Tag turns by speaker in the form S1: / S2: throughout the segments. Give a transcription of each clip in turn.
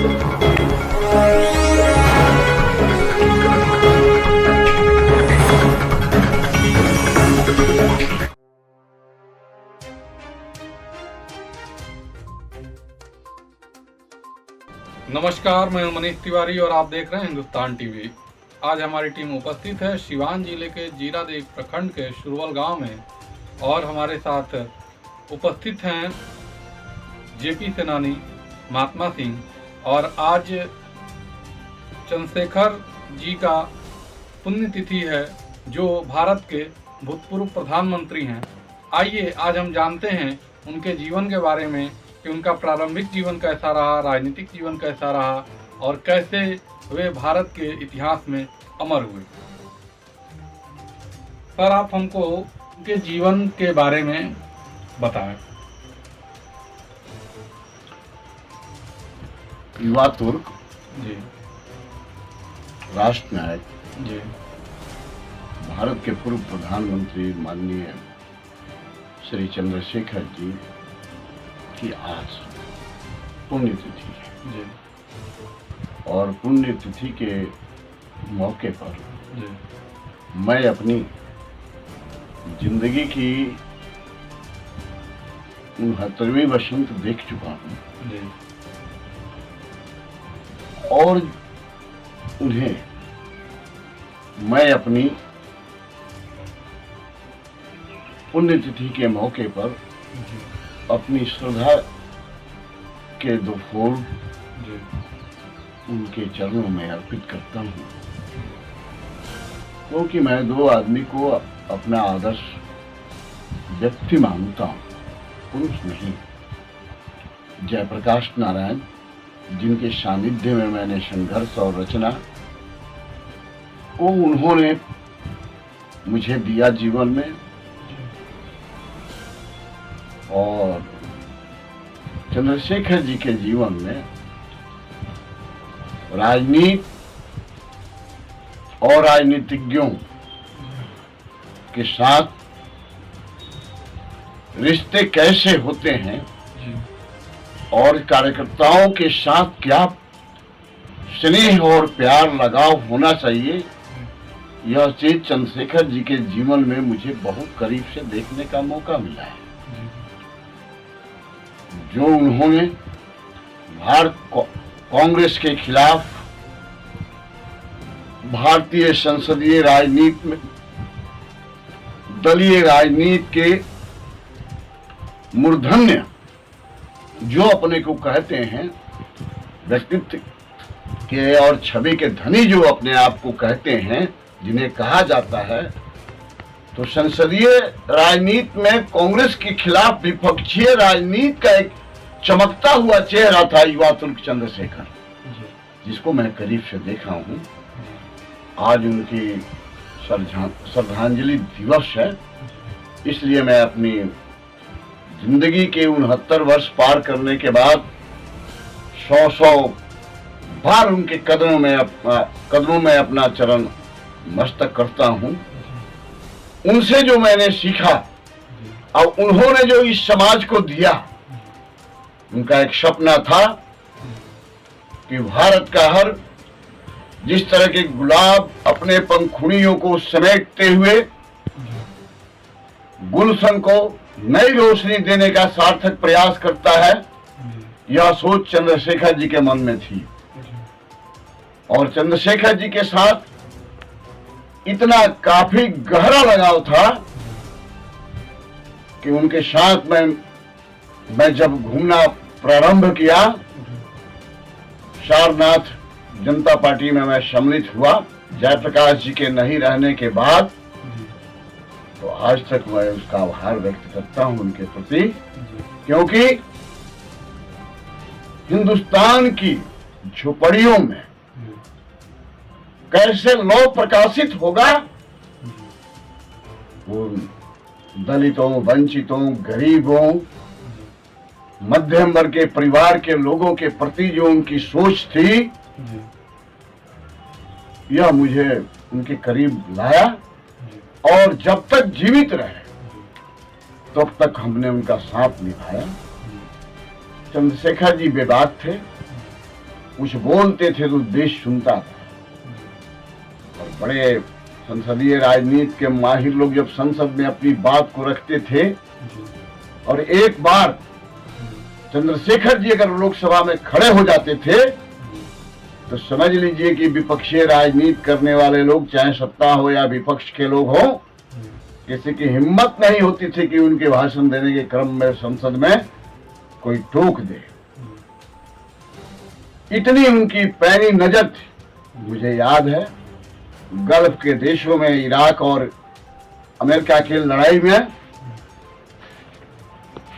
S1: नमस्कार, मैं मनीष तिवारी और आप देख रहे हैं हिंदुस्तान टीवी। आज हमारी टीम उपस्थित है सिवान जिले के जीरादेव प्रखंड के शुरवल गांव में और हमारे साथ उपस्थित हैं जेपी सेनानी महात्मा सिंह। और आज चंद्रशेखर जी का पुण्यतिथि है जो भारत के भूतपूर्व प्रधानमंत्री हैं। आइए आज हम जानते हैं उनके जीवन के बारे में कि उनका प्रारंभिक जीवन कैसा रहा, राजनीतिक जीवन कैसा रहा और कैसे वे भारत के इतिहास में अमर हुए। सर, आप हमको उनके जीवन के बारे में बताएं।
S2: युवा तुर्क
S1: जी,
S2: राष्ट्र नायक
S1: जी,
S2: भारत के पूर्व प्रधानमंत्री माननीय श्री चंद्रशेखर जी की आज पुण्यतिथि है
S1: जी,
S2: और पुण्यतिथि के मौके पर
S1: जी,
S2: मैं अपनी जिंदगी की 69वीं वसंत देख चुका हूँ
S1: जी,
S2: और उन्हें मैं अपनी पुण्यतिथि के मौके पर
S1: जी,
S2: अपनी श्रद्धा के 2 फूल
S1: जी,
S2: उनके चरणों में अर्पित करता हूँ, क्योंकि मैं 2 आदमी को अपना आदर्श व्यक्ति मानता हूँ, पुरुष नहीं। जयप्रकाश नारायण, जिनके सानिध्य में मैंने संघर्ष और रचना को उन्होंने मुझे दिया जीवन में, और चंद्रशेखर जी के जीवन में राजनीति और राजनीतिज्ञों के साथ रिश्ते कैसे होते हैं और कार्यकर्ताओं के साथ क्या स्नेह और प्यार लगाव होना चाहिए, यह चीज चंद्रशेखर जी के जीवन में मुझे बहुत करीब से देखने का मौका मिला है। जो उन्होंने भारत कांग्रेस के खिलाफ भारतीय संसदीय राजनीति में दलीय राजनीति के मूर्धन्य जो अपने को कहते हैं, व्यक्तित्व के और छवि के धनी जो अपने आप को कहते हैं, जिन्हें कहा जाता है, तो संसदीय राजनीति में कांग्रेस के खिलाफ विपक्षीय राजनीति का एक चमकता हुआ चेहरा था युवा तुर्क चंद्रशेखर, जिसको मैं करीब से देखा हूँ। आज उनकी श्रद्धांजलि दिवस है, इसलिए मैं अपनी जिंदगी के 69 वर्ष पार करने के बाद 100 बार उनके कदमों में अपना चरण मस्तक करता हूँ। उनसे जो मैंने सीखा और उन्होंने जो इस समाज को दिया, उनका एक सपना था कि भारत का हर जिस तरह के गुलाब अपने पंखुड़ियों को समेटते हुए गुलशन को नई रोशनी देने का सार्थक प्रयास करता है, यह सोच चंद्रशेखर जी के मन में थी। और चंद्रशेखर जी के साथ इतना काफी गहरा लगाव था कि उनके साथ मैं जब घूमना प्रारंभ किया, सारनाथ जनता पार्टी में मैं सम्मिलित हुआ जयप्रकाश जी के नहीं रहने के बाद, तो आज तक मैं उसका आभार व्यक्त करता हूं उनके प्रति, क्योंकि हिंदुस्तान की झोपड़ियों में कैसे लौ प्रकाशित होगा, वो दलितों, वंचितों, गरीबों, मध्यम वर्ग के परिवार के लोगों के प्रति जो उनकी सोच थी, यह मुझे उनके करीब लाया। और जब तक जीवित रहे तब तक हमने उनका साथ निभाया। चंद्रशेखर जी बेबाक थे, कुछ बोलते थे तो देश सुनता था। और बड़े संसदीय राजनीति के माहिर लोग जब संसद में अपनी बात को रखते थे और एक बार चंद्रशेखर जी अगर लोकसभा में खड़े हो जाते थे तो समझ लीजिए कि विपक्षीय राजनीति करने वाले लोग, चाहे सत्ता हो या विपक्ष के लोग हो, किसी की हिम्मत नहीं होती थी कि उनके भाषण देने के क्रम में संसद में कोई टोक दे। इतनी उनकी पैनी नजर थी। मुझे याद है गल्फ के देशों में, इराक और अमेरिका की लड़ाई में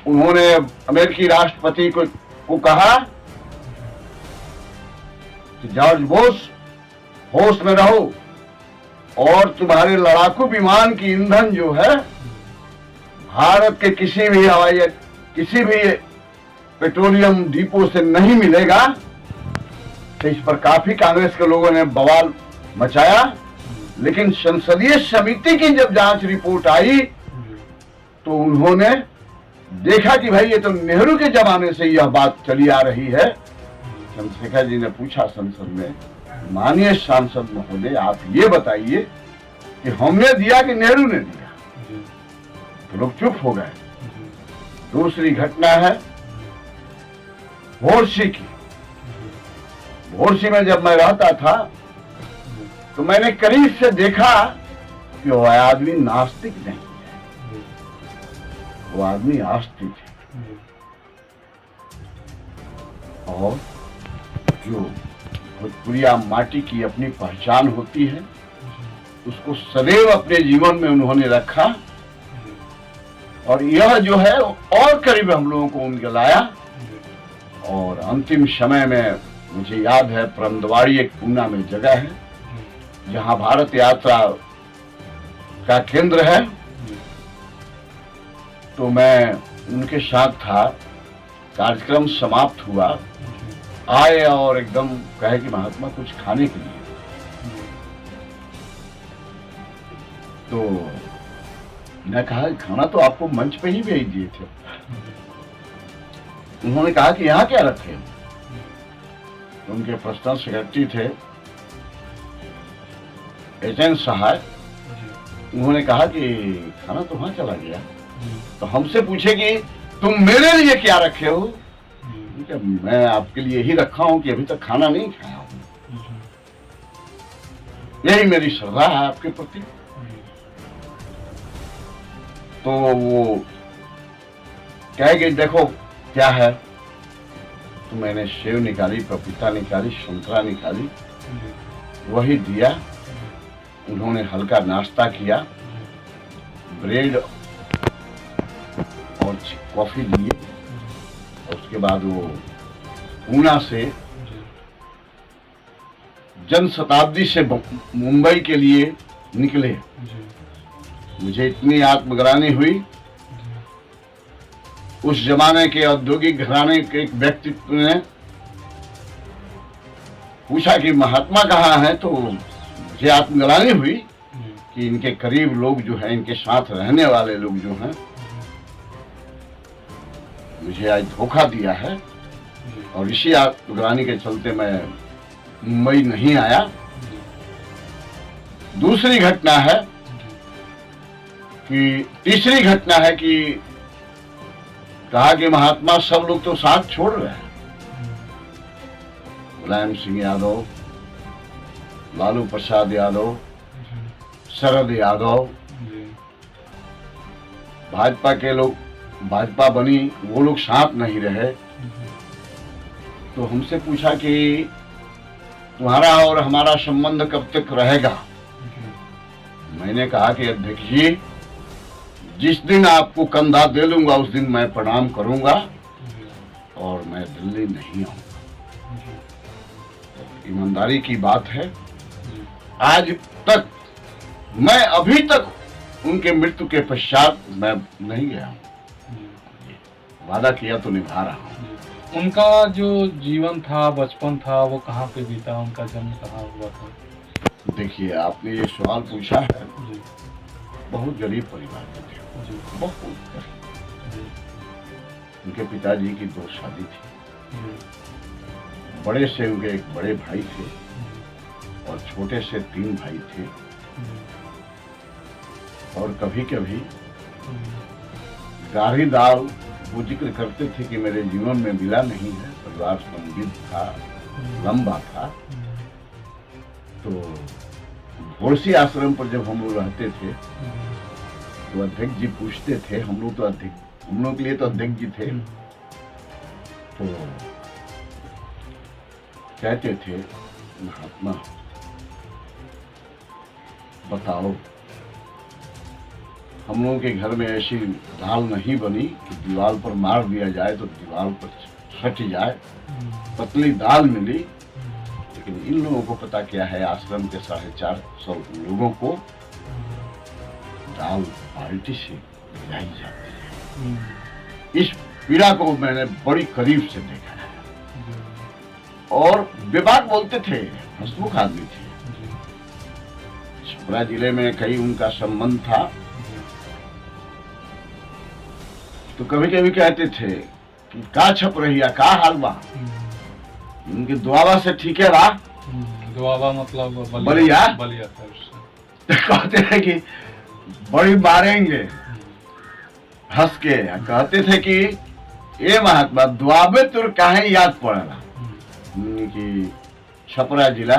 S2: उन्होंने अमेरिकी राष्ट्रपति को कहा कि जॉर्ज बुश, होश में रहो और तुम्हारे लड़ाकू विमान की ईंधन जो है भारत के किसी भी पेट्रोलियम डिपो से नहीं मिलेगा। तो इस पर काफी कांग्रेस के लोगों ने बवाल मचाया, लेकिन संसदीय समिति की जब जांच रिपोर्ट आई तो उन्होंने देखा कि भाई ये तो नेहरू के जमाने से यह बात चली आ रही है। चंद्रशेखर जी ने पूछा संसद में, माननीय सांसद महोदय आप ये बताइए कि हमने दिया कि नेहरू ने दिया? तो लोग चुप हो गए। दूसरी घटना है भोरसी की। भोरसी में जब मैं रहता था तो मैंने करीब से देखा कि वो आदमी नास्तिक नहीं है, वो आदमी आस्तिक है। और जो भोजपुरिया माटी की अपनी पहचान होती है उसको सदैव अपने जीवन में उन्होंने रखा और यह जो है और करीब हम लोगों को उनके लाया। और अंतिम समय में मुझे याद है परमदवाड़ी एक पूना में जगह है जहां भारत यात्रा का केंद्र है, तो मैं उनके साथ था। कार्यक्रम समाप्त हुआ, आए और एकदम कहे कि महात्मा कुछ खाने के लिए। तो मैंने कहा खाना तो आपको मंच पे ही भेज दिए थे। उन्होंने कहा कि यहाँ क्या रखे? उनके पर्सनल सेक्रेटरी थे एजेंट साहब, उन्होंने कहा कि खाना तो वहां चला गया। तो हमसे पूछे कि तुम मेरे लिए क्या रखे हो? मैं आपके लिए ही रखा हूं कि अभी तक खाना नहीं खाया हूं, यही मेरी श्रद्धा है आपके प्रति। तो वो कहे कि देखो क्या है, तो मैंने सेव निकाली, पपीता निकाली, संतरा निकाली, वही दिया। उन्होंने हल्का नाश्ता किया, ब्रेड और कॉफी लिए। और उसके बाद वो पूना से जनशताब्दी से मुंबई के लिए निकले। मुझे इतनी आत्मग्लानि हुई। उस जमाने के औद्योगिक घराने के एक व्यक्तित्व ने पूछा कि महात्मा कहाँ हैं, तो मुझे आत्मग्लानि हुई कि इनके करीब लोग जो हैं, इनके साथ रहने वाले लोग जो हैं, मुझे आज धोखा दिया है। और इसी आत्मग्लानि के चलते मैं मुंबई नहीं आया। दूसरी घटना है कि तीसरी घटना है कि कहा कि महात्मा सब लोग तो साथ छोड़ रहे हैं। मुलायम सिंह यादव, लालू प्रसाद यादव, शरद यादव, भाजपा के लोग, भाजपा बनी, वो लोग साथ नहीं रहे। तो हमसे पूछा कि तुम्हारा और हमारा संबंध कब तक रहेगा? मैंने कहा कि अध्यक्ष जी, जिस दिन आपको कंधा दे लूंगा उस दिन मैं प्रणाम करूंगा और मैं दिल्ली नहीं आऊंगा। ईमानदारी की बात है, आज तक मैं अभी तक उनके मृत्यु के पश्चात मैं नहीं गया हूं। वादा किया तो निभा रहा हूं।
S1: उनका जो जीवन था, बचपन था, वो कहाँ पे बीता? उनका जन्म कहाँ हुआ था?
S2: देखिए, आपने ये सवाल पूछा है, बहुत गरीब परिवार में थे, बहुत गरीब। उनके पिताजी की 2 शादी थी, बड़े से उनके एक बड़े भाई थे और छोटे से 3 भाई थे। और कभी कभी गाढ़ी दाल वो जिक्र करते थे कि मेरे जीवन में मिला नहीं है, परिवार समृद्ध था, लंबा था। तो भोरसी आश्रम पर जब हम लोग रहते थे तो अध्यक्ष जी पूछते थे, हम लोग के लिए तो अध्यक्ष जी थे, तो कहते थे महात्मा बताओ, हम लोगों के घर में ऐसी दाल नहीं बनी कि दीवार पर मार दिया जाए तो दीवार पर सट जाए, पतली दाल मिली। लेकिन इन लोगों को पता क्या है, आश्रम के 450 लोगों को दाल बाल्टी से गिराई जाती है। इस पीड़ा को मैंने बड़ी करीब से देखा है। और विभाग बोलते थे, हंसमुख आदमी थे। छपरा जिले में कई उनका संबंध था, तो कभी कभी कहते थे कि का छप रही है, का हाल बा, उनके दुआबा से ठीक है बा।
S1: दुआबा मतलब
S2: बलिया
S1: था उससे।
S2: तो कहते थे कि बड़ी मारेंगे हंस के। कहते थे कि ये महात्मा दुआबे तुर काहे याद पड़ेला कि छपरा जिला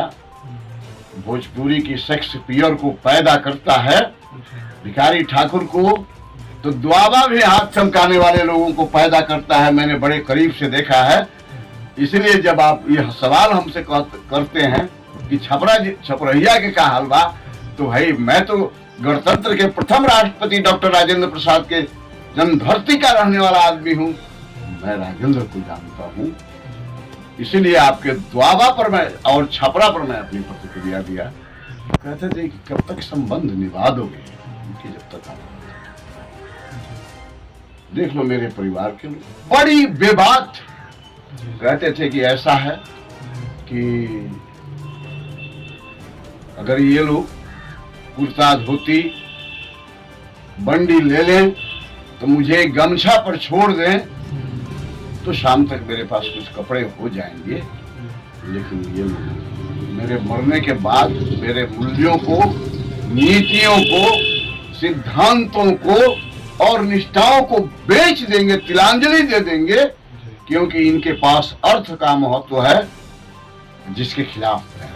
S2: भोजपुरी की शेक्सपियर को पैदा करता है, भिखारी ठाकुर को, तो दुआबा भी हाथ चमकाने वाले लोगों को पैदा करता है। मैंने बड़े करीब से देखा है। इसलिए जब आप यह सवाल हमसे करते हैं कि छपरहिया के का हाल बा, तो भाई मैं तो गणतंत्र के प्रथम राष्ट्रपति डॉक्टर राजेंद्र प्रसाद के जन्मधरती का रहने वाला आदमी हूँ। मैं राजेंद्र को जानता हूँ, इसीलिए आपके दुआबा पर मैं और छपरा पर मैं अपनी प्रतिक्रिया दिया। कहते थे कि कब तक संबंध निभा दोगे, उनकी जब तक आप देख लो मेरे परिवार के लोग बड़ी बेबात कहते थे कि ऐसा है कि अगर ये लोग कुर्ता धोती बंडी ले लें तो मुझे गमछा पर छोड़ दें तो शाम तक मेरे पास कुछ कपड़े हो जाएंगे। लेकिन ये लोग मेरे मरने के बाद मेरे मूल्यों को, नीतियों को, सिद्धांतों को और निष्ठाओं को बेच देंगे, तिलांजलि दे देंगे, क्योंकि इनके पास अर्थ का महत्व है जिसके खिलाफ है।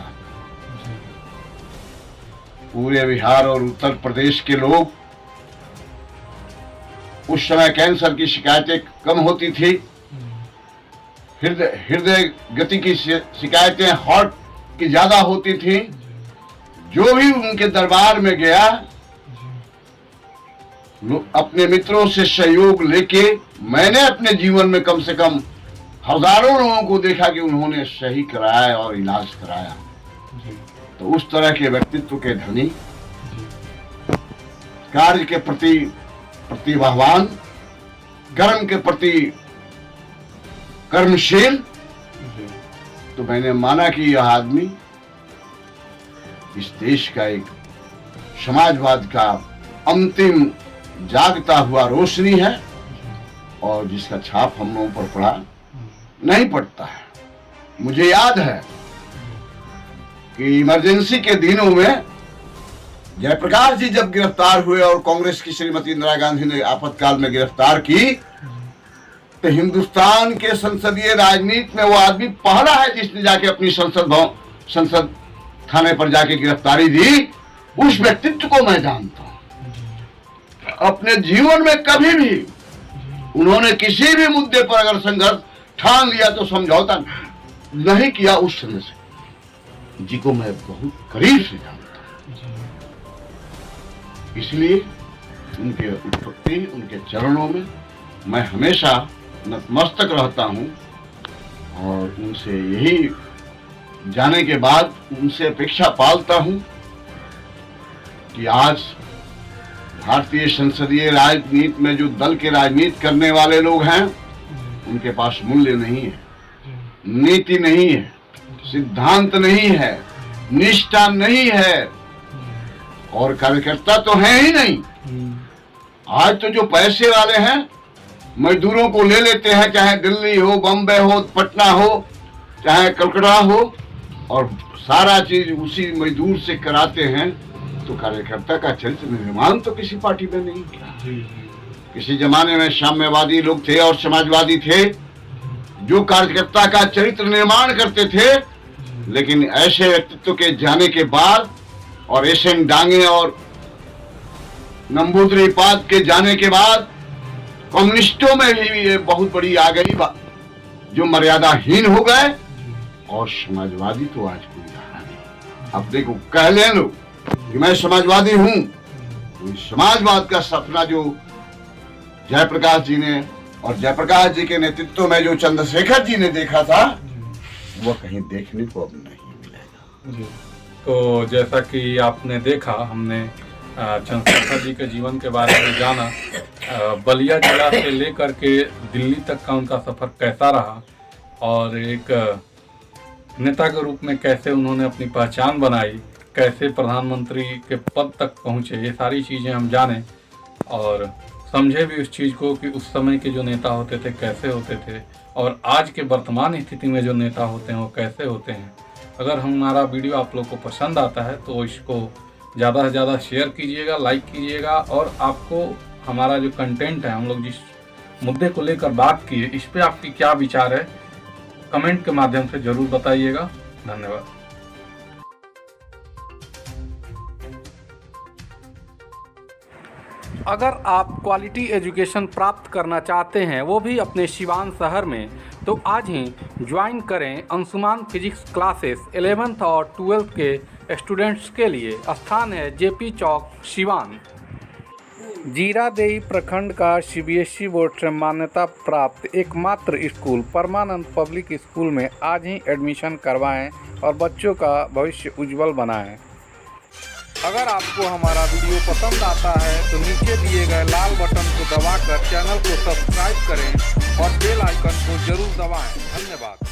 S2: पूरे बिहार और उत्तर प्रदेश के लोग, उस समय कैंसर की शिकायतें कम होती थी, हृदय गति की शिकायतें हार्ट की ज्यादा होती थी। जो भी उनके दरबार में गया, अपने मित्रों से सहयोग लेके, मैंने अपने जीवन में कम से कम हजारों लोगों को देखा कि उन्होंने सही कराया और इलाज कराया। तो उस तरह के व्यक्तित्व के धनी, कार्य के प्रति प्रतिभावान, कर्म के प्रति कर्मशील, तो मैंने माना कि यह आदमी इस देश का एक समाजवाद का अंतिम जागता हुआ रोशनी है और जिसका छाप हम लोगों पर पड़ा नहीं पड़ता है। मुझे याद है कि इमरजेंसी के दिनों में जयप्रकाश जी जब गिरफ्तार हुए और कांग्रेस की श्रीमती इंदिरा गांधी ने आपातकाल में गिरफ्तार की, तो हिंदुस्तान के संसदीय राजनीति में वो आदमी पहला है जिसने जाके अपनी संसद थाने पर जाके गिरफ्तारी दी। उस व्यक्तित्व को मैं जानता हूं। अपने जीवन में कभी भी उन्होंने किसी भी मुद्दे पर अगर संघर्ष ठान लिया तो समझौता नहीं किया। उस समय से जी को मैं बहुत करीब से जानता हूं, इसलिए उनके उत्पत्ति, उनके चरणों में मैं हमेशा नतमस्तक रहता हूं और उनसे यही जाने के बाद उनसे अपेक्षा पालता हूं कि आज भारतीय संसदीय राजनीति में जो दल के राजनीति करने वाले लोग हैं, उनके पास मूल्य नहीं है, नीति नहीं है, सिद्धांत नहीं है, निष्ठा नहीं है और कार्यकर्ता तो है ही नहीं। आज तो जो पैसे वाले हैं, मजदूरों को ले लेते हैं, चाहे दिल्ली हो, बम्बई हो, पटना हो, चाहे कलकत्ता हो, और सारा चीज उसी मजदूर से कराते हैं, तो कार्यकर्ता का चरित्र निर्माण तो किसी पार्टी में नहीं किया। किसी जमाने में साम्यवादी लोग थे और समाजवादी थे जो कार्यकर्ता का चरित्र निर्माण करते थे, लेकिन ऐसे व्यक्तित्व के जाने के बाद और एसएन डांगे और नंबूदरी पाद के जाने के बाद कम्युनिस्टों में भी ये बहुत बड़ी आ गई बात, जो मर्यादाहीन हो गए, और समाजवादी तो आज कोई रहा नहीं। अपने को कह ले लो कि मैं समाजवादी हूं, तो समाजवाद का सपना जो जयप्रकाश जी ने और जयप्रकाश जी के नेतृत्व में जो चंद्रशेखर जी ने देखा था, वो कहीं देखने को अब नहीं मिलेगा।
S1: तो जैसा कि आपने देखा, हमने चंद्रशेखर जी के जीवन के बारे में जाना, बलिया जिला से लेकर के दिल्ली तक का उनका सफर कैसा रहा, और एक नेता के रूप में कैसे उन्होंने अपनी पहचान बनाई, कैसे प्रधानमंत्री के पद तक पहुंचे, ये सारी चीज़ें हम जाने और समझे भी उस चीज़ को कि उस समय के जो नेता होते थे कैसे होते थे, और आज के वर्तमान स्थिति में जो नेता होते हैं वो कैसे होते हैं। अगर हमारा वीडियो आप लोग को पसंद आता है तो इसको ज़्यादा से ज़्यादा शेयर कीजिएगा, लाइक कीजिएगा, और आपको हमारा जो कंटेंट है, हम लोग जिस मुद्दे को लेकर बात किए, इस पर आपकी क्या विचार है, कमेंट के माध्यम से ज़रूर बताइएगा। धन्यवाद। अगर आप क्वालिटी एजुकेशन प्राप्त करना चाहते हैं, वो भी अपने सिवान शहर में, तो आज ही ज्वाइन करें अंशुमान फिजिक्स क्लासेस 11th और 12th के स्टूडेंट्स के लिए। स्थान है जेपी चौक, सिवान। जीरादेई प्रखंड का सीबीएसई बोर्ड से मान्यता प्राप्त एकमात्र स्कूल परमानंद पब्लिक स्कूल में आज ही एडमिशन करवाएं और बच्चों का भविष्य उज्जवल बनाएं। अगर आपको हमारा वीडियो पसंद आता है तो नीचे दिए गए लाल बटन को दबाकर चैनल को सब्सक्राइब करें और बेल आइकन को जरूर दबाएं। धन्यवाद।